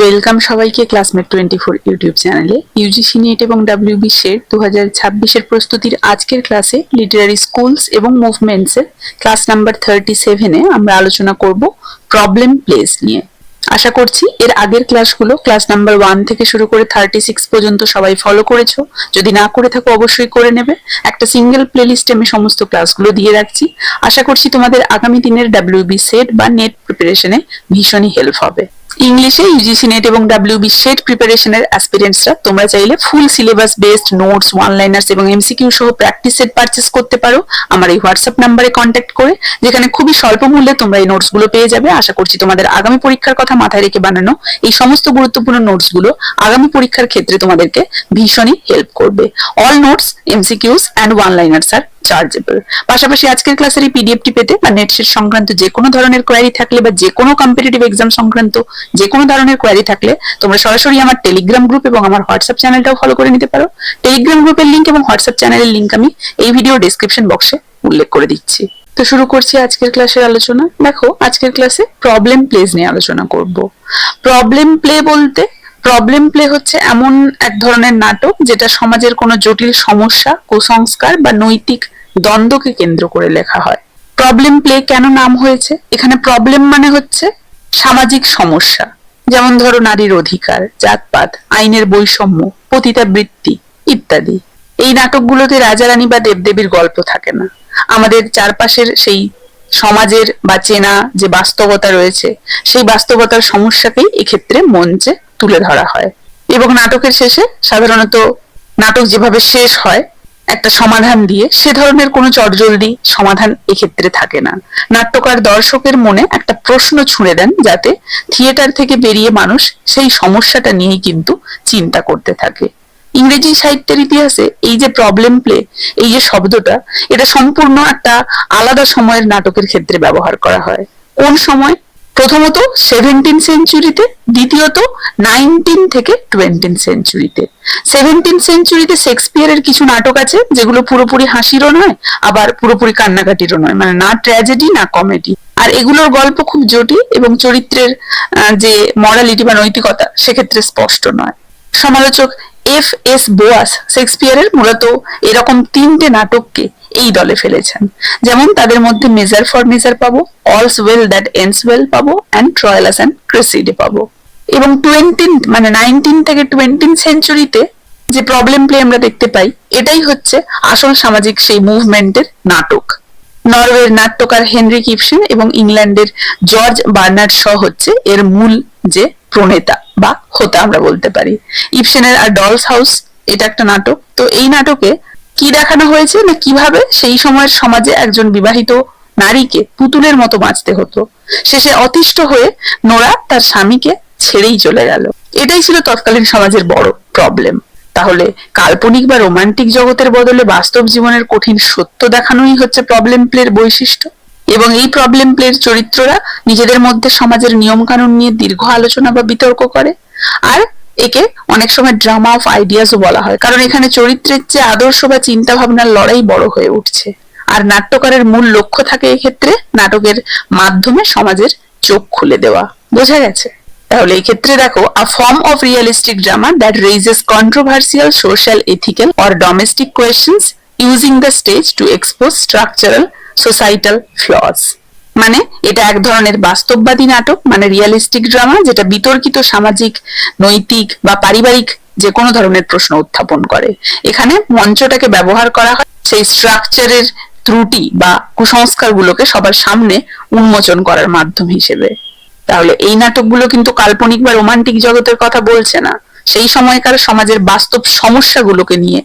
Welcome সবাইকে classmate 24 YouTube চ্যানেলে। UGC net এবং ডাব্লিউবি শেড 2026 এর প্রস্তুতির আজকের ক্লাসে লিটারারি স্কুলস এবং মুভমেন্টস এর ক্লাস নাম্বার 37 এ আমরা আলোচনা করব প্রবলেম প্লেস নিয়ে। আশা করছি এর আগের ক্লাসগুলো ক্লাস নাম্বার 1 থেকে শুরু করে 36 পর্যন্ত সবাই ফলো করেছো। যদি না করে থাকো অবশ্যই করে নেবে। একটা সিঙ্গেল প্লেলিস্টে আমি সমস্ত ক্লাসগুলো দিয়ে রাখছি। আশা করছি তোমাদের আগামী দিনের ডাব্লিউবি সেট বা নেট প্রিপারেশনে ভীষণই হেল্প হবে। ইংলিশে ইউজিসি নেট এবং ডাব্লিউবি সেট প্রিপারেশনের অ্যাসপিরেন্টসরা তোমরা চাইলে full syllabus based notes, one liners এবং এমসিকিউ সহ প্র্যাকটিস সেট পারচেজ করতে পারো আমার এই হোয়াটসঅ্যাপ নাম্বারে কন্ট্যাক্ট করে, যেখানে খুবই স্বল্প মূল্যে তোমরা এই নোটসগুলো পেয়ে যাবে। আশা করছি তোমাদের আগামী পরীক্ষার কথা মাথায় রেখে বানানো এই সমস্ত গুরুত্বপূর্ণ নোটসগুলো আগামী পরীক্ষার ক্ষেত্রে তোমাদেরকে ভীষণই হেল্প করবে। All notes, MCQs and one liners আর চার্জেবল। পাশাপাশি আজকের ক্লাসের এই পিডিএফটি পেতে বা নেট সেট সংক্রান্ত যে কোনো ধরনের কোয়ারি থাকলে বা যে কোনো কম্পিটিটিভ এক্সাম সংক্রান্ত যে কোনো ধরনের কোয়ারি থাকলে তোমরা সরাসরি আমার টেলিগ্রাম গ্রুপ এবং আমার হোয়াটসঅ্যাপ চ্যানেলটাও ফলো করে নিতে পারো। টেলিগ্রাম গ্রুপের লিংক এবং হোয়াটসঅ্যাপ চ্যানেলের লিংক আমি এই ভিডিও ডেসক্রিপশন বক্সে উল্লেখ করে দিচ্ছি। তো শুরু করছি আজকের ক্লাসের আলোচনা। দেখো, আজকের ক্লাসে প্রবলেম প্লেস নিয়ে আলোচনা করব। প্রবলেম প্লে হচ্ছে এমন এক ধরনের নাটক যেটা সমাজের কোনো জটিল সমস্যা, কুসংস্কার বা নৈতিক দ্বন্দ্বকে কেন্দ্র করে লেখা হয়। প্রবলেম প্লে কেন নাম হয়েছে? এখানে প্রবলেম মানে হচ্ছে সামাজিক সমস্যা, যেমন ধরো নারীর অধিকার, জাতপাত, আইনের বৈষম্য, পতিতাবৃত্তি ইত্যাদি। এই নাটকগুলোতে রাজা রানী বা দেবদেবীর গল্প থাকে না, আমাদের চারপাশের সেই সমাজের বা চেনা যে বাস্তবতা রয়েছে সেই বাস্তবতার সমস্যাকেই এক্ষেত্রে মঞ্চে তুলে ধরা হয়। এবং নাটকের শেষে সাধারণত নাটক যেভাবে শেষ হয় একটা সমাধান দিয়ে, সে ধরনের কোনো চটজলদি সমাধান এক্ষেত্রে থাকে না। নাট্যকার দর্শকের মনে একটা প্রশ্ন ছুঁড়ে দেন, যাতে থিয়েটার থেকে বেরিয়ে মানুষ সেই সমস্যাটা নিয়েই কিন্তু চিন্তা করতে থাকে। ইংরেজি সাহিত্যের ইতিহাসে এই যে প্রবলেম প্লে, এই যে শব্দটা, এটা সম্পূর্ণ একটা আলাদা সময়ের নাটকের ক্ষেত্রে ব্যবহার করা হয়। কোন সময়? প্রথমত 17 সেঞ্চুরিতে, দ্বিতীয়ত 19 থেকে 20 সেঞ্চুরিতে। 17 সেঞ্চুরিতে শেক্সপিয়ারের কিছু নাটক আছে যেগুলো পুরোপুরি হাসিরও নয়, আবার পুরোপুরি কান্নাকাটিরও নয়, মানে না ট্র্যাজেডি না কমেডি। আর এগুলোর গল্প খুব জটিল এবং চরিত্রের যে মরালিটি বা নৈতিকতা সেক্ষেত্রে স্পষ্ট নয়। সমালোচক এফ.এস. বোয়াস শেক্সপিয়ারের মূলত এরকম 3টে নাটককে এই দলে ফেলেছেন। যেমন তাদের মধ্যে মেজার ফর মেজার পাবো, অলস ওয়েল দ্যাট এন্ডস ওয়েল পাবো, এন্ড ট্রয়ালাস এন্ড ক্রেসিডে পাবো। এবং 19 থেকে 20 সেঞ্চুরিতে যে প্রবলেম প্লে আমরা দেখতে পাই, এটাই হচ্ছে আসল সামাজিক সেই মুভমেন্টের নাটক। নরওয়ের নাট্যকার হেনরিক ইবসেন এবং ইংল্যান্ডের জর্জ বার্নার্ড শ হচ্ছে এর মূল যে প্রণেতা বা হোতা আমরা বলতে পারি। ইবসেনের আর ডলস হাউস, এটা একটা নাটক। তো এই নাটকে কি দেখানো হয়েছে না, কিভাবে সেই সময়ের সমাজে একজন বিবাহিত নারীকে পুতুলের মতো বাঁচতে হতো। শেষে অতিষ্ঠ হয়ে নোরা তার স্বামীকে ছেড়েই চলে গেল। এটাই ছিল তৎকালীন সমাজের বড় প্রবলেম। তাহলে কাল্পনিক বা রোমান্টিক জগতের বদলে বাস্তব জীবনের কঠিন সত্য দেখানোই হচ্ছে প্রবলেম প্লের বৈশিষ্ট্য। এবং এই প্রবলেম প্লের চরিত্ররা নিজেদের মধ্যে সমাজের নিয়ম কানুন নিয়ে দীর্ঘ আলোচনা বা বিতর্ক করে। আর একে অনেক সময় ড্রামা অফ আইডিয়াসও বলা হয়, কারণ এখানে চরিত্রের চেয়ে আদর্শ বা চিন্তা ভাবনার লড়াই বড় হয়ে উঠছে। আর নাট্যকারের মূল লক্ষ্য থাকে এক্ষেত্রে নাটকের মাধ্যমে সমাজের চোখ খুলে দেওয়া। বোঝা গেছে? তাহলে এই ক্ষেত্রে দেখো, a form of realistic drama that raises controversial social, ethical or domestic questions using the stage to expose structural societal flaws. মানে এটা এক ধরনের বাস্তববাদী নাটক, মানে রিয়েলিস্টিক ড্রামা, যেটা বিতর্কিত সামাজিক, নৈতিক বা পারিবারিক যে কোনো ধরনের প্রশ্ন উত্থাপন করে। এখানে মঞ্চটাকে ব্যবহার করা হয় সেই স্ট্রাকচারের ত্রুটি বা কুসংস্কারগুলোকে সবার সামনে উন্মোচন করার মাধ্যম হিসেবে। তাহলে এই নাটকগুলো কিন্তু কাল্পনিক বা রোমান্টিক জগতের কথা বলছে না, সেই সময়কার সমাজের বাস্তব সমস্যাগুলোকে নিয়ে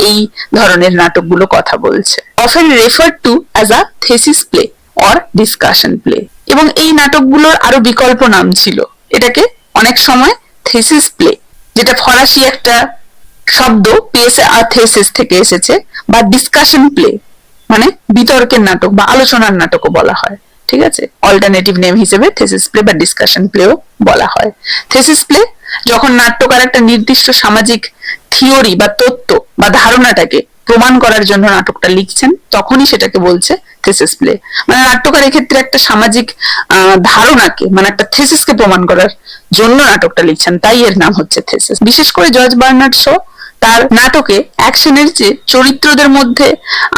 এই ধরনের নাটকগুলো কথা বলছে। Often referred to as a thesis play or discussion play. এবং এই নাটকগুলোর আরো বিকল্প নাম ছিল। এটাকে অনেক সময় থেসিস প্লে, যেটা ফরাসি একটা শব্দ পিএসএ আর থেসিস থেকে এসেছে, বা ডিসকাশন প্লে মানে বিতর্কের নাটক বা আলোচনার নাটকও বলা হয়। ঠিক আছে, অল্টারনেটিভ নেম হিসেবে থেসিস প্লে বা ডিসকাশন প্লেও বলা হয়। থেসিস প্লে যখন নাট্যকার একটা নির্দিষ্ট সামাজিক থিওরি বা তত্ত্ব বা ধারণাটাকে প্রমাণ করার জন্য নাটকটা লিখছেন, তখনই সেটাকে বলছে থিসিস প্লে। মানে নাট্যকার এক্ষেত্রে একটা সামাজিক ধারণাকে, মানে একটা থিসিসকে প্রমাণ করার জন্য নাটকটা লিখছেন, তাই এর নাম হচ্ছে থিসিস। বিশেষ করে জর্জ বার্নার্ড শ তার নাটকে অ্যাকশনের চেয়ে চরিত্রদের মধ্যে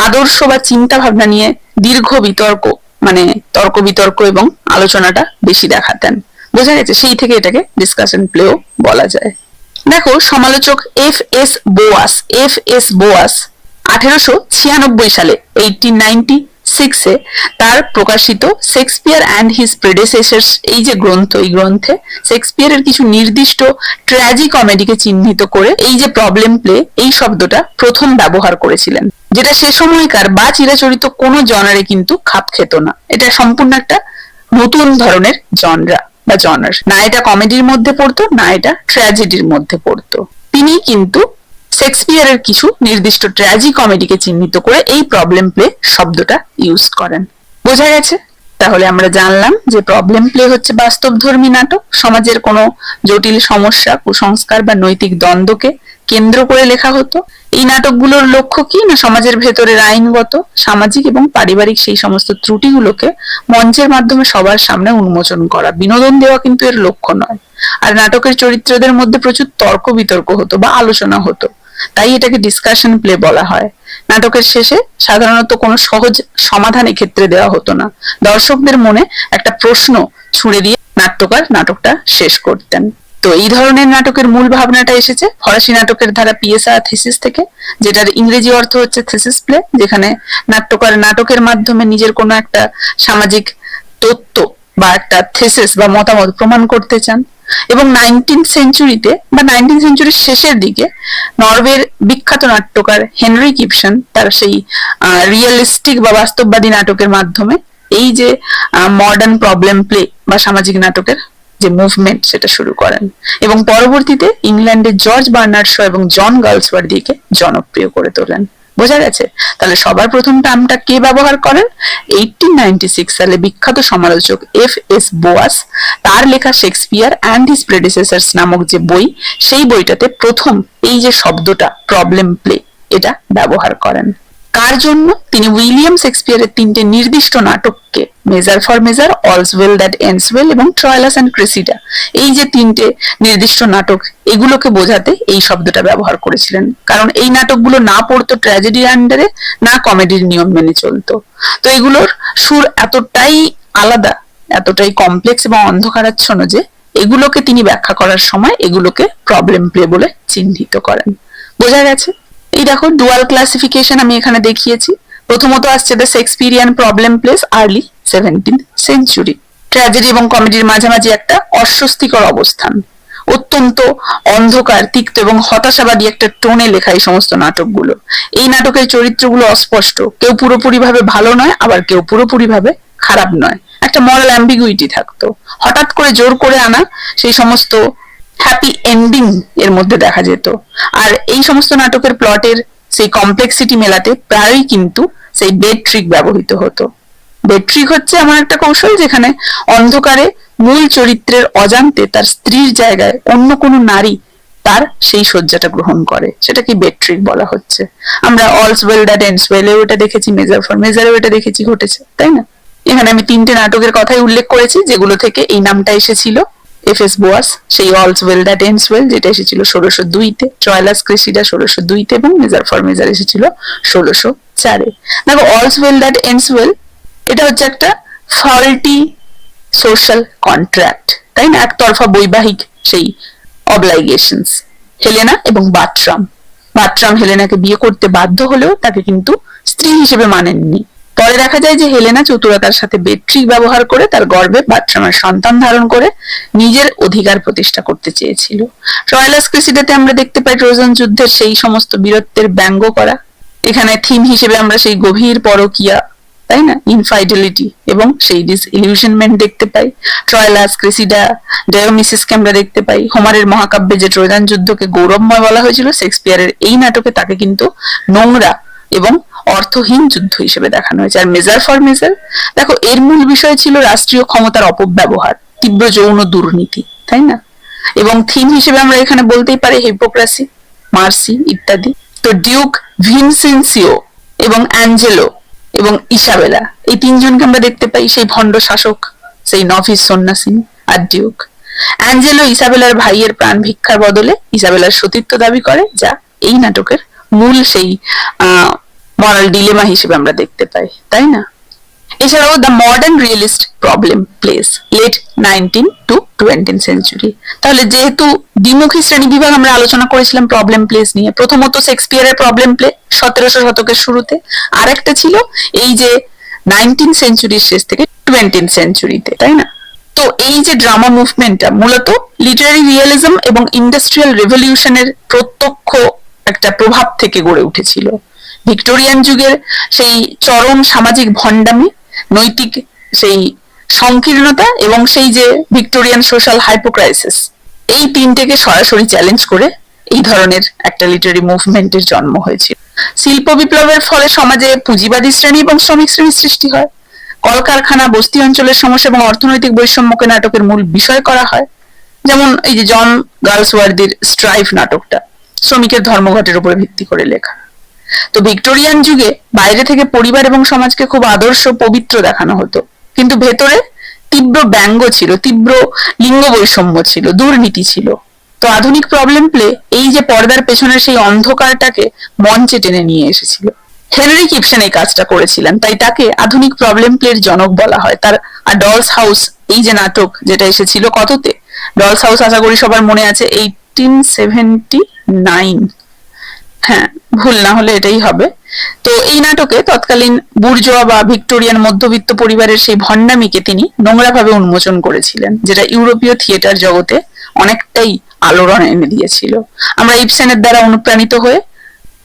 আদর্শ বা চিন্তা ভাবনা নিয়ে দীর্ঘ বিতর্ক, মানে তর্ক বিতর্ক এবং আলোচনাটা বেশি দেখাতেন। বোঝা গেছে, সেই থেকে এটাকে ডিসকাশন প্লেও বলা যায়। দেখো, সমালোচক এফ এস বোয়াস 1896 সালে 1896 তার প্রকাশিত শেক্সপিয়ার অ্যান্ড হিজ প্রেডেসেসর্স এই যে গ্রন্থ, এই গ্রন্থে শেক্সপিয়ারের কিছু নির্দিষ্ট ট্র্যাজি কমেডিকে চিহ্নিত করে এই যে প্রবলেম প্লে এই শব্দটা প্রথম ব্যবহার করেছিলেন, যেটা সে সময়কার বা চিরাচরিত কোনো জনারে কিন্তু খাপ খেত না। এটা সম্পূর্ণ একটা নতুন ধরনের জনরা বা জনার, না এটা কমেডির মধ্যে পড়তো, না এটা ট্র্যাজেডির মধ্যে পড়তো। তিনি কিন্তু শেক্সপিয়ারের কিছু নির্দিষ্ট ট্র্যাজি কমেডিকে চিহ্নিত করে এই প্রবলেম প্লে শব্দটা ইউজ করেন। বোঝা গেছে? তাহলে আমরা জানলাম যে প্রবলেম প্লে হচ্ছে বাস্তবধর্মী নাটক, সমাজের কোনো জটিল সমস্যা, কুসংস্কার বা নৈতিক দ্বন্দ্বকে কেন্দ্র করে লেখা হতো। এই নাটকগুলোর লক্ষ্য কি না, সমাজের ভেতরের আইনগত, সামাজিক এবং পারিবারিক সেই সমস্ত ত্রুটিগুলোকে মঞ্চের মাধ্যমে সবার সামনে উন্মোচন করা। বিনোদন দেওয়া কিন্তু এর লক্ষ্য নয়। আর নাটকের চরিত্রদের মধ্যে প্রচুর তর্ক বিতর্ক হতো বা আলোচনা হতো, তাই এটাকে ডিসকাশন প্লে বলা হয়। নাটকের শেষে সাধারণত কোনো সহজ সমাধান এক্ষেত্রে দেওয়া হতো না, দর্শকদের মনে একটা প্রশ্ন ছুড়ে দিয়ে নাট্যকার নাটকটা শেষ করতেন। তো এই ধরনের নাটকের মূল ভাবনাটা এসেছে ফরাসি নাটকের ধারা পিয়েসা থিসিস থেকে, যেটার ইংরেজি অর্থ হচ্ছে থিসিস প্লে, যেখানে নাট্যকার নাটকের মাধ্যমে নিজের কোনো একটা সামাজিক তত্ত্ব বা একটা থিসিস বা মতামত প্রমাণ করতে চান। এবং 19th সেঞ্চুরিতে বা 19th সেঞ্চুরির শেষের দিকে নরওয়ের বিখ্যাত নাট্যকার হেনরিক ইবসন তার সেই রিয়েলিস্টিক বা বাস্তববাদী নাটকের মাধ্যমে এই যে মডার্ন প্রবলেম প্লে বা সামাজিক নাটকের যে মুভমেন্ট সেটা শুরু করেন, এবং পরবর্তীতে ইংল্যান্ডের জর্জ বার্নার্ড শ এবং জন গালসওয়ার্দিকে জনপ্রিয় করে তোলেন। বোঝা গেছে? তাহলে সবার প্রথম টার্মটা কে ব্যবহার করেন? 1896 সালে বিখ্যাত সমালোচক এফ.এস. বোয়াস তার লেখা শেক্সপিয়ার অ্যান্ড হিজ প্রেডিসেসর্স নামক যে বই, সেই বইটাতে প্রথম এই যে শব্দটা প্রবলেম প্লে এটা ব্যবহার করেন। কার জন্য? তিনি উইলিয়াম শেক্সপিয়ারের 3টে নির্দিষ্ট নাটককে, Measure for Measure, All's Well That Ends Well এবং ট্রয়লাস এন্ড ক্রেসিডা, এই যে 3টে নির্দিষ্ট নাটক, এগুলোকে বোঝাতে এই শব্দটা ব্যবহার করেছিলেন। কারণ এই নাটকগুলো না পড়তো ট্র্যাজেডির আন্ডারে, না কমেডির নিয়ম মেনে চলতো। তো এগুলোর সুর এতটাই আলাদা, এতটাই কমপ্লেক্স এবং অন্ধকারাচ্ছন্ন যে এগুলোকে তিনি ব্যাখ্যা করার সময় এগুলোকে প্রবলেম প্লে বলে চিহ্নিত করেন। বোঝা গেছে? এই দেখো, ডুয়াল ক্লাসিফিকেশন আমি এখানে দেখিয়েছি। প্রথমত আসছে the Shakespearean problem place early 17th century. Tragedy এবং কমেডির মাঝামাঝি একটা অস্বস্তিকর অবস্থান, অত্যন্ত অন্ধকার, তিক্ত এবং হতাশাবাদী একটা টোনে লেখা এই সমস্ত নাটকগুলো। এই নাটকের চরিত্রগুলো অস্পষ্ট, কেউ পুরোপুরি ভাবে ভালো নয়, আবার কেউ পুরোপুরি ভাবে খারাপ নয়। একটা মরাল অ্যাম্বিগুইটি থাকতো। হঠাৎ করে জোর করে আনা সেই সমস্ত হ্যাপি এন্ডিং এর মধ্যে দেখা যেত। আর এই সমস্ত নাটকের প্লটের সেই কমপ্লেক্সিটি মেলাতে প্রায়ই কিন্তু সেই বেড ট্রিক ব্যবহৃত হতো। বেড ট্রিক হচ্ছে এমন একটা কৌশল যেখানে অন্ধকারে মূল চরিত্রের অজান্তে তার স্ত্রীর জায়গায় অন্য কোনো নারী তার সেই শয্যাটা গ্রহণ করে, সেটাকে বেড ট্রিক বলা হচ্ছে। আমরা অলস ওয়েল দ্যাট এন্ডস ওয়েলে ওটা দেখেছি, মেজার ফর মেজারে ওটা দেখেছি, ঘটেছে, তাই না? এখানে আমি 3টে নাটকের কথাই উল্লেখ করেছি যেগুলো থেকে এই নামটা এসেছিল। এফ.এস. বোয়াস সেই অলস ওয়েল দ্যাট এন্ডস ওয়েল, যেটা এসেছিল 1602-তে, ট্রয়লাস ক্রেসিডা 1602-তে এবং মেজার ফর মেজার এসেছিল 1604-এ। দেখো, অলস ওয়েল দ্যাট এন্ডস ওয়েল এটা হচ্ছে একটা ফল্টি সোশ্যাল কন্ট্রাক্ট, তাই না? একতরফা বৈবাহিক সেই অবলাইগেশনস। হেলেনা এবং বার্ট্রাম হেলেনাকে বিয়ে করতে বাধ্য হলেও তাকে কিন্তু স্ত্রী হিসেবে মানেননি। পরে দেখা যায় যে হেলেনা চতুরতার সাথে বেড ট্রিক ব্যবহার করে তার গর্ভে বার্ট্রামের সন্তান ধারণ করে নিজের অধিকার প্রতিষ্ঠা করতে চেয়েছিল। ট্রয়লাস ক্রেসিডাতে আমরা দেখতে পাই ট্রোজান যুদ্ধের সেই সমস্ত বীরত্বের ব্যঙ্গ করা। এখানে থিম হিসেবে আমরা সেই গভীর পরকীয়া, তাই না, ইনফাইডেলিটি এবং সেই ডিসইলিউশনমেন্ট দেখতে পাই। ট্রয়লাস, ক্রেসিডা, ডায়োমিসিসকে আমরা দেখতে পাই। হোমারের মহাকাব্যে যে ট্রোজান যুদ্ধকে গৌরবময় বলা হয়েছিল, শেক্সপিয়ারের এই নাটকে তাকে কিন্তু নোংরা এবং অর্থহীন যুদ্ধ হিসেবে দেখানো হয়েছে। আর মেজার ফর মেজার, দেখো, এর মূল বিষয় ছিল রাষ্ট্রীয় ক্ষমতার অপব্যবহার, তীব্র যৌন দুর্নীতি, তাই না? এবং থিম হিসেবে আমরা এখানে বলতেই পারি হিপোক্রাসি, মার্সি ইত্যাদি। তো ডিউক ভিনসেন্সিও এবং অ্যাঞ্জেলো এবং ইসাবেলা, এই তিনজনকে আমরা দেখতে পাই, সেই ভণ্ড শাসক, সেই নভিস সন্ন্যাসী আর ডিউক। অ্যাঞ্জেলো ইসাবেলার ভাইয়ের প্রাণ ভিক্ষার বদলে ইসাবেলার সতীত্ব দাবি করে, যা এই নাটকের মূল সেই মরাল ডিলেমা হিসেবে আমরা দেখতে পাই, তাই না? এছাড়াও the modern realist problem plays late 19 to 20 century. তাহলে যেহেতু দ্বিমুখী শ্রেণী বিভাগ আমরা আলোচনা করেছিলাম প্রবলেম প্লেস নিয়ে, প্রথমত শেক্সপিয়ারের প্রবলেম প্লে 1700 শতকের শুরুতে, আর একটা ছিল এই যে 19 সেঞ্চুরির শেষ থেকে 20 সেঞ্চুরিতে, তাই না? তো এই যে ড্রামা মুভমেন্টটা মূলত লিটারারি রিয়েলিজম এবং ইন্ডাস্ট্রিয়াল রেভলিউশনের প্রত্যক্ষ একটা প্রভাব থেকে গড়ে উঠেছিল। ভিক্টোরিয়ান যুগের সেই চরম সামাজিক ভণ্ডামি, নৈতিক সেই সংকীর্ণতা এবং সেই যে ভিক্টোরিয়ান সোশ্যাল হাইপোক্রাইসিস, এই তিনটেকে সরাসরি চ্যালেঞ্জ করে এই ধরনের একটা লিটারারি মুভমেন্টের জন্ম হয়েছিল। শিল্প বিপ্লবের ফলে সমাজে পুঁজিবাদী শ্রেণী এবং শ্রমিক শ্রেণীর সৃষ্টি হয়। কলকারখানা, বস্তি অঞ্চলের সমস্যা এবং অর্থনৈতিক বৈষম্যকে নাটকের মূল বিষয় করা হয়। যেমন এই যে জন গার্লসওয়ার্দির স্ট্রাইফ নাটকটা শ্রমিকের ধর্মঘটের উপরে ভিত্তি করে লেখা। তো ভিক্টোরিয়ান যুগে বাইরে থেকে পরিবার এবং সমাজকে খুব আদর্শ, পবিত্র দেখানো হতো, কিন্তু ভেতরে তীব্র ব্যঙ্গ ছিল, তীব্র লিঙ্গ বৈষম্য ছিল, দুর্নীতি ছিল। তো আধুনিক প্রবলেম প্লে এই যে পর্দার পেছনের সেই অন্ধকারটাকে মঞ্চে টেনে নিয়ে এসেছিল। হেনরি কিপসন এই কাজটা করেছিলেন, তাই তাকে আধুনিক প্রবলেম প্লের জনক বলা হয়। তার ডলস হাউস, এই যে নাটক যেটা এসেছিল কততে, ডলস হাউস আশা করি সবার মনে আছে, 1879, হ্যাঁ ভুল না হলে এটাই হবে। তো এই নাটকে তৎকালীন বুর্জোয়া বা ভিক্টোরিয়ান মধ্যবিত্ত পরিবারের সেই ভণ্ডামিকে তিনি নোংরাভাবে উন্মোচন করেছিলেন, যেটা ইউরোপীয় থিয়েটার জগতে অনেকটাই আলোড়ন এনে দিয়েছিল। আমরা ইবসেনের দ্বারা অনুপ্রাণিত হয়ে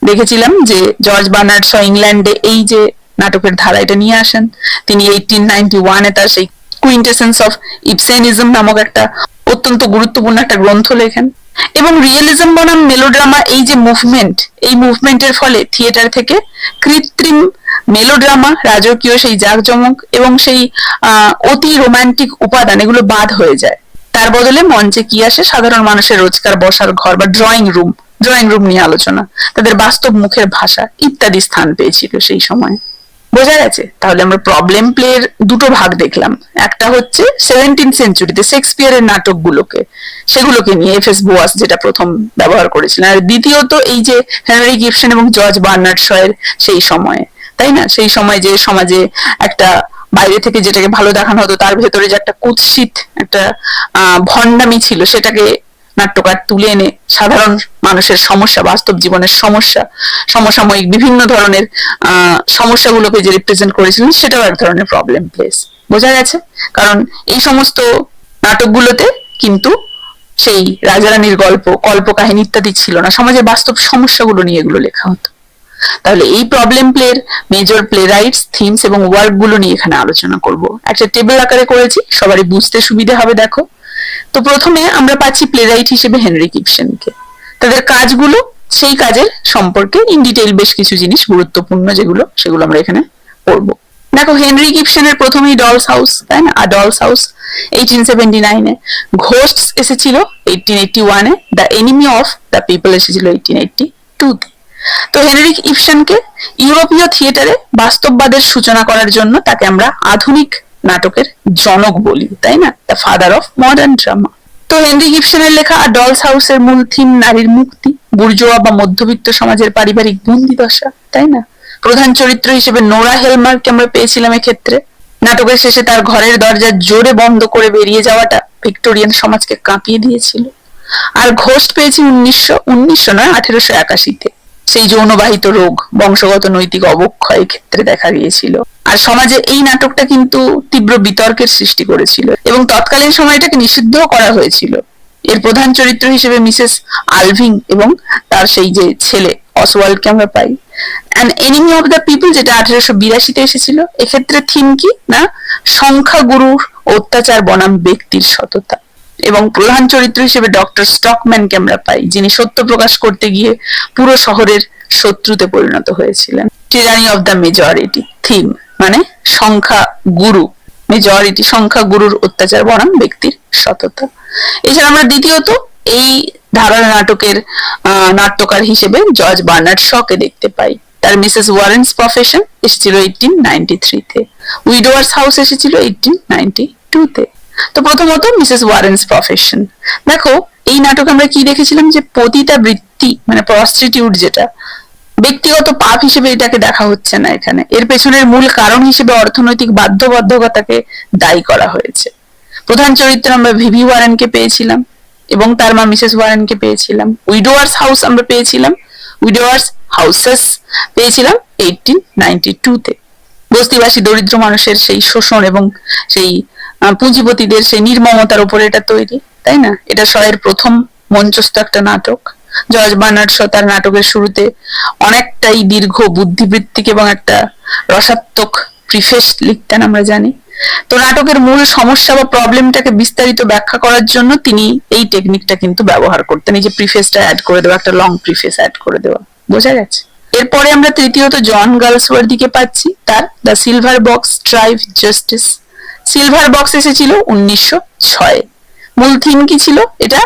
দেখেছিলাম যে জর্জ বার্নার্ড শ ইংল্যান্ডে এই যে নাটকের ধারা এটা নিয়ে আসেন। তিনি 1891-এ তার সেই কুইন্টেসেন্স অফ ইবসেনিজম নামক একটা অত্যন্ত গুরুত্বপূর্ণ একটা গ্রন্থ লেখেন। এবং রিয়েলিজম বনাম মেলোড্রামা এই যে মুভমেন্ট, এই মুভমেন্টের ফলে থিয়েটার থেকে কৃত্রিম মেলোড্রামা, রাজকীয় সেই জাঁকজমক এবং সেই অতি রোমান্টিক উপাদান, এগুলো বাদ হয়ে যায়। তার বদলে মঞ্চে কি আসে, সাধারণ মানুষের রোজকার বসার ঘর বা ড্রয়িং রুম নিয়ে আলোচনা, তাদের বাস্তব মুখের ভাষা ইত্যাদি স্থান পেয়েছিল সেই সময়। বোঝা গেছে? তাহলে আমরা প্রবলেম প্লের দুটো ভাগ দেখলাম, একটা হচ্ছে 17 সেঞ্চুরিতে শেক্সপিয়ারের নাটকগুলোকে, সেগুলোকে নিয়ে এফ.এস. বোয়াস যেটা প্রথম ব্যবহার করেছিলেন, আর দ্বিতীয়ত এই যে হেনরি গিবসন এবং জর্জ বার্নার্ড শয়ের সেই সময়ে, তাই না? সেই সময় যে সমাজে একটা বাইরে থেকে যেটাকে ভালো দেখানো হতো, তার ভেতরে যে একটা কুৎসিত একটা ভণ্ডামি ছিল, সেটাকে নাট্যকার তুলে এনে সাধারণ মানুষের সমস্যা, বাস্তব জীবনের সমস্যা, সমসাময়িক বিভিন্ন ধরনের সমস্যাগুলোকে যে রিপ্রেজেন্ট করেছিলেন, সেটাও এক ধরনের প্রবলেম প্লেস। বোঝা গেছে? কারণ এই সমস্ত নাটকগুলোতে কিন্তু সেই রাজারানীর গল্প, কল্পকাহিনী ইত্যাদি ছিল না, সমাজের বাস্তব সমস্যাগুলো নিয়ে এগুলো লেখা হতো। তাহলে এই প্রবলেম প্লের মেজর প্লে রাইটস, থিমস এবং ওয়ার্ক গুলো নিয়ে এখানে আলোচনা করব। একটা টেবিল আকারে করেছি, সবারই বুঝতে সুবিধা হবে। দেখো, তো প্রথমে আমরা পাচ্ছি প্লেরাইট হিসেবে হেনরি গিবসনকে, তাদের কাজগুলো, সেই কাজের সম্পর্কে ইন ডিটেইল বেশ কিছু জিনিস গুরুত্বপূর্ণ সেগুলো আমরা এখানে পড়বো। দেখো, হেনরি গিবসনের প্রথমেই ডলস হাউস, তাই না? আর ডলস হাউস 1879-এ, ঘোস্টস এসেছিল 1881-এ, The Enemy of the People এসেছিল 1882-তে। তো হেনরি গিবসনকে ইউরোপীয় থিয়েটারে বাস্তববাদের সূচনা করার জন্য তাকে আমরা আধুনিক নাটকের জনক বলি, তাই না? The father of modern drama. তো হেনরি গিবসনের লেখা ডলস হাউসের মূল থিম নারীর মুক্তি, বুর্জোয়া বা মধ্যবিত্ত সমাজের পারিবারিক বন্দিদশা, তাই না? প্রধান চরিত্র হিসেবে নোরা হেলমার্ককে আমরা পেয়েছিলাম এক্ষেত্রে। নাটকের শেষে তার ঘরের দরজা জোরে বন্ধ করে বেরিয়ে যাওয়াটা ভিক্টোরিয়ান সমাজকে কাঁপিয়ে দিয়েছিল। আর ঘোস্ট পেয়েছি 1881-তে, সেই যৌনবাহিত রোগ, বংশগত নৈতিক অবক্ষয়ের ক্ষেত্রে দেখা গিয়েছিল। আর সমাজে এই নাটকটা কিন্তু তীব্র বিতর্কের সৃষ্টি করেছিল এবং তৎকালীন সময় এটাকে নিষিদ্ধ করা হয়েছিল। এর প্রধান চরিত্র হিসেবে মিসেস আলভিং এবং তার সেই যে ছেলে অসওয়াল্ডকে আমরা পাই। An Enemy of the People, যেটা 1882-তে এসেছিল, এক্ষেত্রে থিম কি না, সংখ্যাগুরুর অত্যাচার বনাম ব্যক্তির সততা। এবং প্রধান চরিত্র হিসেবে ডক্টর স্টকম্যানকে আমরা পাই, যিনি সত্য প্রকাশ করতে গিয়ে পুরো শহরের শত্রুতে পরিণত হয়েছিলেন। টিরানি অফ দ্য মেজরিটি, থিম মানে সংখ্যা গুরু, মেজরিটি সংখ্যা গুরুর অত্যাচার বনাম ব্যক্তির সততা। এছাড়া আমরা দ্বিতীয়ত এই ধারার নাটকের নাট্যকার হিসেবে জর্জ বার্নার্ড শকে দেখতে পাই। তার মিসেস ওয়ারেন্স প্রফেশন এসেছিল 1893 তে, উইডোয়ার্স হাউস এসেছিল 1892 তে। তো প্রথমত মিসেস ওয়ারেন্স প্রফেশন। দেখো এই নাটক আমরা কি দেখেছিলাম, যে পতিতা বৃত্তি মানে প্রস্টিটিউট, যেটা ব্যক্তিগত পাপ হিসেবে এটাকে দেখা হচ্ছে না এখানে, এর পেছনের মূল কারণ হিসেবে অর্থনৈতিক বাধ্যবাধকতাকে দায়ী করা হয়েছে। প্রধান চরিত্র আমরা ভিভি ওয়ারেনকে পেয়েছিলাম এবং তার মা মিসেস ওয়ারেনকে পেয়েছিলাম। উইডোয়ার্স হাউস আমরা পেয়েছিলাম, উইডোয়ার্স হাউসেস পেয়েছিলাম 1892 তে। বস্তিবাসী দরিদ্র মানুষের সেই শোষণ এবং সেই পুঁজিপতিদের সেই নির্মমতার উপরে এটা তৈরি, তাই না? এটা শয়ের প্রথম মঞ্চস্থ একটা নাটক। জর্জ বার্নার্ড শ তার নাটকের শুরুতে অনেকটাই দীর্ঘ বুদ্ধিবৃত্তিক এবং একটা রসাত্মক প্রিফেস লিখতেন, আমরা জানি। তো নাটকের মূল সমস্যা বা প্রবলেমটাকে বিস্তারিত ব্যাখ্যা করার জন্য তিনি এই টেকনিকটা কিন্তু ব্যবহার করতেন, এই যে প্রিফেসটা অ্যাড করে দেওয়া, একটা লং প্রিফেস অ্যাড করে দেওয়া। বোঝা গেছে? এরপরে আমরা তৃতীয়ত জন গালসওয়ার্থিকে পাচ্ছি, তার The Silver Box Strife Justice. Silver Box এসেছিল 1906। মূল থিম কি ছিল? এটা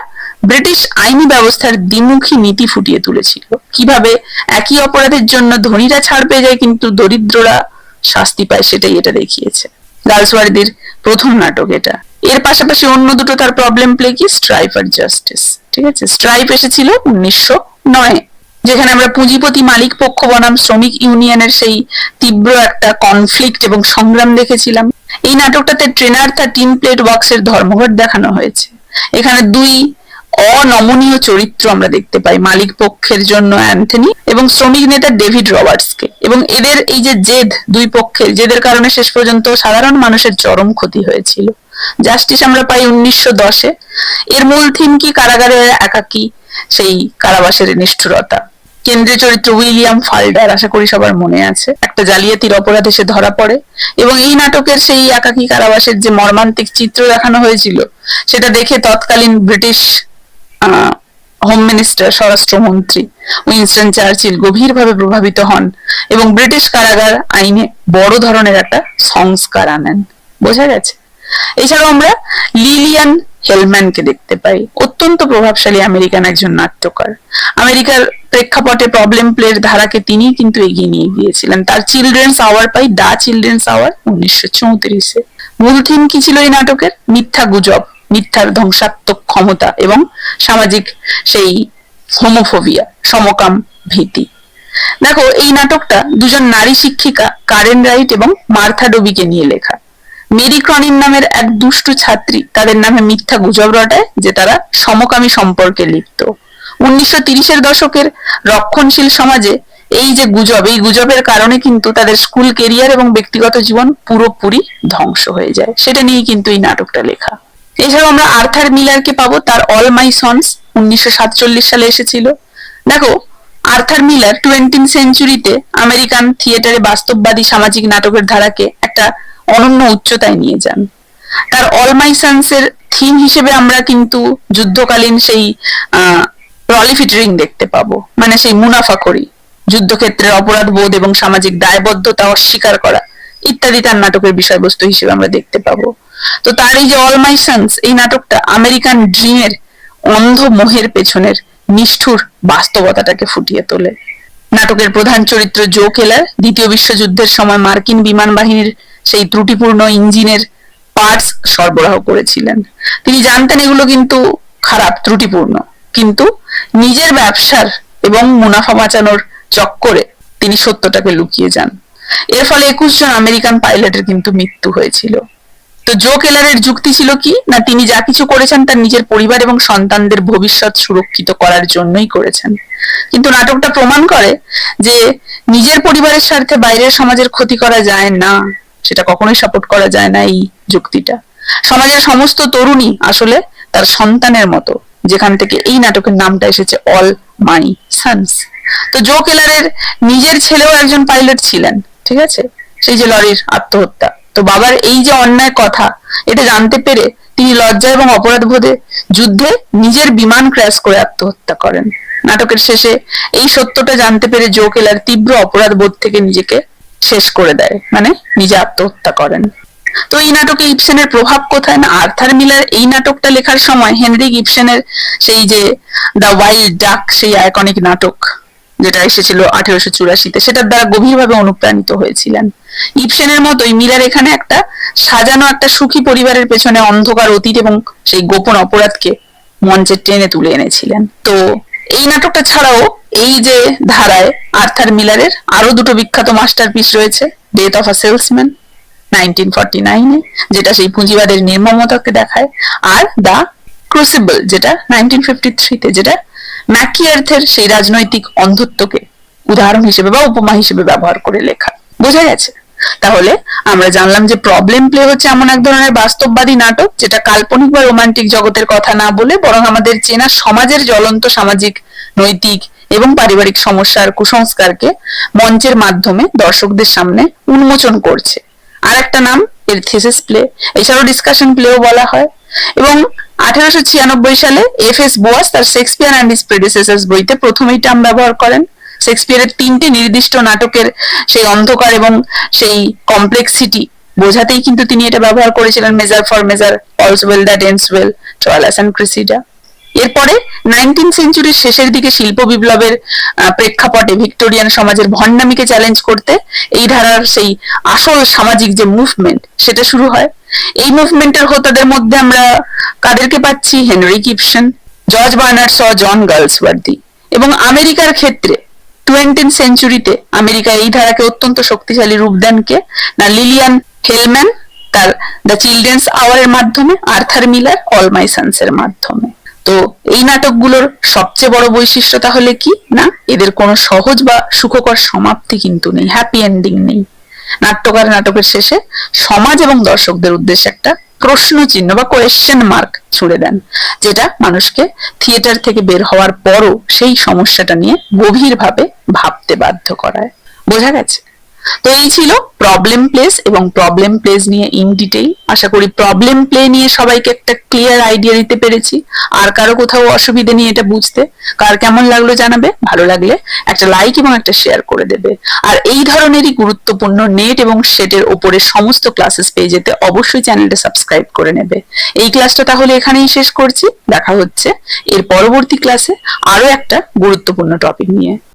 ব্রিটিশ আইনি ব্যবস্থার দ্বিমুখী নীতি ফুটিয়ে তুলেছিল, কিভাবে একই অপরাধের জন্য ধনীরা ছাড় পেয়ে যায় কিন্তু দরিদ্ররা শাস্তি পায়, সেটাই এটা দেখিয়েছে। গালসওয়ার্থির প্রথম নাটক এটা। এর পাশাপাশি অন্য দুটো তার প্রবলেম প্লে কি, স্ট্রাইফ আর জাস্টিস। ঠিক আছে, স্ট্রাইফ এসেছিল 1909, যেখানে আমরা পুঁজিপতি মালিক পক্ষ বনাম শ্রমিক ইউনিয়নের সেই তীব্র একটা কনফ্লিক্ট এবং সংগ্রাম দেখেছিলাম। এই নাটকটাতে ট্রেনার তার টিন প্লেট ওয়ার্কসের ধর্মঘট দেখানো হয়েছে। এখানে দুই অনমনীয় চরিত্র আমরা দেখতে পাই, মালিক পক্ষের জন্য অ্যান্থনি এবং শ্রমিক নেতা ডেভিড রবার্টসকে, এবং এদের এই যে জেদ, দুই পক্ষের জেদের কারণে শেষ পর্যন্ত সাধারণ মানুষের চরম ক্ষতি হয়েছিল। জাস্টিস আমরা পাই 1910-এ। এর মূল থিম কি, কারাগারের একাকী সেই কারাবাসের নিষ্ঠুরতা। কেন্দ্রীয় চরিত্র উইলিয়াম ফাল্ডার, আশা করি সবার মনে আছে। একটা জালিয়াতির অপরাধে সে ধরা পড়ে এবং এই নাটকের সেই একাকী কারাবাসের যে মর্মান্তিক চিত্র দেখানো হয়েছিল সেটা দেখে তৎকালীন ব্রিটিশ হোম মিনিস্টার, স্বরাষ্ট্রমন্ত্রী উইনস্টন চার্চিল গভীরভাবে প্রভাবিত হন এবং ব্রিটিশ কারাগার আইনে বড় ধরনের একটা সংস্কার আনেন। বোঝা গেছে? এছাড়াও আমরা লিলিয়ান হেলম্যানকে দেখতে পাই, অত্যন্ত প্রভাবশালী আমেরিকান একজন নাট্যকার। আমেরিকার প্রেক্ষাপটে প্রবলেম প্লের ধারাকে তিনি কিন্তু এগিয়ে নিয়ে গিয়েছিলেন। তার চিলড্রেন্স আওয়ার পাই, দা চিলড্রেন্স আওয়ার 1934-এ। মূল থিম কি ছিল এই নাটকের? মিথ্যা গুজব, মিথ্যার ধ্বংসাত্মক ক্ষমতা এবং সামাজিক সেই হোমোফোবিয়া, সমকাম ভীতি। দেখো এই নাটকটা দুজন নারী শিক্ষিকা কারেন রাইট এবং মার্থা ডবিকে নিয়ে লেখা। মেরি ক্রনিন নামের এক দুষ্টু ছাত্রী তাদের নামে মিথ্যা গুজব রটায় যে তারা সমকামী সম্পর্কে লিপ্ত। 1930-এর দশকের রক্ষণশীল সমাজে এই যে গুজব, এই গুজবের কারণে কিন্তু তাদের স্কুল কেরিয়ার এবং ব্যক্তিগত জীবন পুরোপুরি ধ্বংস হয়ে যায়। সেটা নিয়ে কিন্তু এই নাটকটা লেখা। এছাড়াও আমরা আর্থার মিলারকে পাবো, তার অল মাই সন্স 1947 সালে এসেছিল। দেখো আর্থার মিলার 20th সেঞ্চুরিতে আমেরিকান থিয়েটারে বাস্তববাদী সামাজিক নাটকের ধারাকে একটা অনন্য উচ্চতায় নিয়ে যান। তার অল মাই সন্সের থিম হিসেবে আমরা কিন্তু যুদ্ধকালীন সেই প্রলিফিটারিং দেখতে পাবো, মানে সেই মুনাফাখোরি, যুদ্ধক্ষেত্রের অপরাধ বোধ এবং সামাজিক দায়বদ্ধতা অস্বীকার করা ইত্যাদি তার নাটকের বিষয়বস্তু হিসেবে আমরা দেখতে পাবো। তো তার এই যে অল মাই সন্স, এই নাটকটা আমেরিকান ড্রিমের অন্ধ মোহের পেছনের নিষ্ঠুর বাস্তবতাটাকে ফুটিয়ে তোলে। নাটকের প্রধান চরিত্র জো কেলার দ্বিতীয় বিশ্বযুদ্ধের সময় মার্কিন বিমান বাহিনীর সেই ত্রুটিপূর্ণ ইঞ্জিনের পার্টস সরবরাহ করেছিলেন। তিনি জানতেন এগুলো কিন্তু খারাপ, ত্রুটিপূর্ণ, কিন্তু নিজের ব্যবসার এবং মুনাফা বাঁচানোর চক্করে তিনি সত্যটাকে লুকিয়ে যান। এর ফলে 21 জন আমেরিকান পাইলটের কিন্তু মৃত্যু হয়েছিল। তো জো কেলারের যুক্তি ছিল কি না, তিনি যা কিছু করেছেন তার নিজের পরিবার এবং সন্তানদের ভবিষ্যৎ সুরক্ষিত করার জন্যই করেছেন। কিন্তু নাটকটা প্রমাণ করে যে নিজের পরিবারের স্বার্থে বাইরের সমাজের ক্ষতি করা যায় না, সেটা কখনোই সাপোর্ট করা যায় না এই যুক্তিটা। সমাজের সমস্ত তরুণী আসলে তার সন্তানের মতো, যেখান থেকে এই নাটকের নামটা এসেছে অল মাই সন্স। তো জো কেলারের নিজের ছেলেও একজন পাইলট ছিলেন, ঠিক আছে, সেই যে লরির আত্মহত্যা। তো বাবার এই যে অন্যায় কথা, এটা জানতে পেরে তিনি লজ্জা এবং অপরাধ বোধে যুদ্ধে নিজের বিমান ক্র্যাশ করে আত্মহত্যা করেন। নাটকের শেষে এই সত্যটা জানতে পেরে জো কেলার তীব্র অপরাধ বোধ থেকে নিজেকে শেষ করে দেয়, মানে নিজে আত্মহত্যা করেন। তো এই নাটকে ইবসেনের প্রভাব কোথায়? না, আর্থার মিলার এই নাটকটা লেখার সময় হেনরিক ইবসেনের সেই যে দ্য ওয়াইল্ড ডাক, সেই আইকনিক নাটক যেটা এসেছিল 1884-তে, সেটার দ্বারা গভীরভাবে অনুপ্রাণিত হয়েছিলেন। ইবসেনের মতোই মিলার এখানে একটা সাজানো একটা সুখী পরিবারের পেছনে অন্ধকার অতীত এবং সেই গোপন অপরাধকে মঞ্চে টেনে তুলে এনেছিলেন। তো এই নাটকটা ছাড়াও এই যে ধারায় আর্থার মিলারের আরো দুটো বিখ্যাত মাস্টারপিস রয়েছে। ডেথ অফ আ সেলসম্যান 1949-এ, যেটা সেই পুঁজিবাদের নির্মমতাকে দেখায়, আর দ্য ক্রুসিবল যেটা 1953-তে, যেটা ম্যাকিয়ার্থের সেই রাজনৈতিক অন্ধত্বকে উদাহরণ হিসেবে বা উপমা হিসেবে ব্যবহার করে লেখা। বোঝা গেছে? তাহলে আমরা জানলাম যে প্রবলেম প্লে হচ্ছে এমন এক ধরনের বাস্তববাদী নাটক যেটা কাল্পনিক বা রোমান্টিক জগতের কথা না বলে বরং আমাদের চেনা সমাজের জ্বলন্ত সামাজিক, নৈতিক এবং পারিবারিক সমস্যা আর কুসংস্কারকে মঞ্চের মাধ্যমে দর্শকদের সামনে উন্মোচন করছে। আর একটা নাম এর থিসিস প্লে, এছাড়াও ডিসকাশন প্লেও বলা হয়। এবং 1896 সালে এফ.এস. বোয়াস তার শেক্সপিয়ার অ্যান্ড হিজ প্রেডিসেসর্স বইতে প্রথম এই টার্ম ব্যবহার করেন। শেক্সপিয়ারের 3টে নির্দিষ্ট নাটকের সেই অন্ধকার এবং সেই কমপ্লেক্সিটি বোঝাতেই কিন্তু তিনি এটা ব্যবহার করেছিলেন, Measure for Measure, All's Well That Ends Well, Troilus and Cressida. এরপরে 19th সেঞ্চুরির শেষের দিকে শিল্প বিপ্লবের প্রেক্ষাপটে ভিক্টোরিয়ান সমাজের ভণ্ডামিকে চ্যালেঞ্জ করতে এই ধারার সেই আসল সামাজিক যে মুভমেন্ট সেটা শুরু হয়। এই মুভমেন্টের হোতাদের মধ্যে আমরা কাদেরকে পাচ্ছি? Henrique Ibsen, George Bernard Shaw, জন গালসওয়ার্দি। এবং আমেরিকার ক্ষেত্রে 20th সেঞ্চুরিতে আমেরিকা এই ধারাকে অত্যন্ত শক্তিশালী রূপ দেন কে? না, লিলিয়ান হেলম্যান তার দ্য চিলড্রেন্স আওয়ারের মাধ্যমে, Arthur Miller All My Sons এর মাধ্যমে। তো এই নাটকগুলোর সবচেয়ে বড় বৈশিষ্ট্য তাহলে কি? না, এদের কোনো সহজ বা সুখকর সমাপ্তি কিন্তু নেই, হ্যাপি এন্ডিং নেই। নাট্যকার নাটকের শেষে সমাজ এবং দর্শকদের উদ্দেশ্যে একটা প্রশ্ন চিহ্ন বা কোয়েশ্চেন মার্ক ছুড়ে দেন, যেটা মানুষকে থিয়েটার থেকে বের হওয়ার পরও সেই সমস্যাটা নিয়ে গভীরভাবে ভাবতে বাধ্য করায়। বোঝা গেছে? তো এই ছিল প্রবলেম প্লেস এবং প্রবলেম প্লেস নিয়ে ইন ডিটেইল। আশা করি প্রবলেম প্লে নিয়ে সবাইকে একটা ক্লিয়ার আইডিয়া দিতে পেরেছি। আর কারো কোথাও অসুবিধা নিয়ে এটা বুঝতে, কার কেমন লাগলো জানাবে। ভালো লাগলে একটা লাইক এবং একটা শেয়ার করে দেবে। আর এই ধরনেরই গুরুত্বপূর্ণ নেট এবং সেটের ওপরে সমস্ত ক্লাসেস পেয়ে যেতে অবশ্যই চ্যানেলটা সাবস্ক্রাইব করে নেবে। এই ক্লাসটা তাহলে এখানেই শেষ করছি। দেখা হচ্ছে এর পরবর্তী ক্লাসে আরো একটা গুরুত্বপূর্ণ টপিক নিয়ে।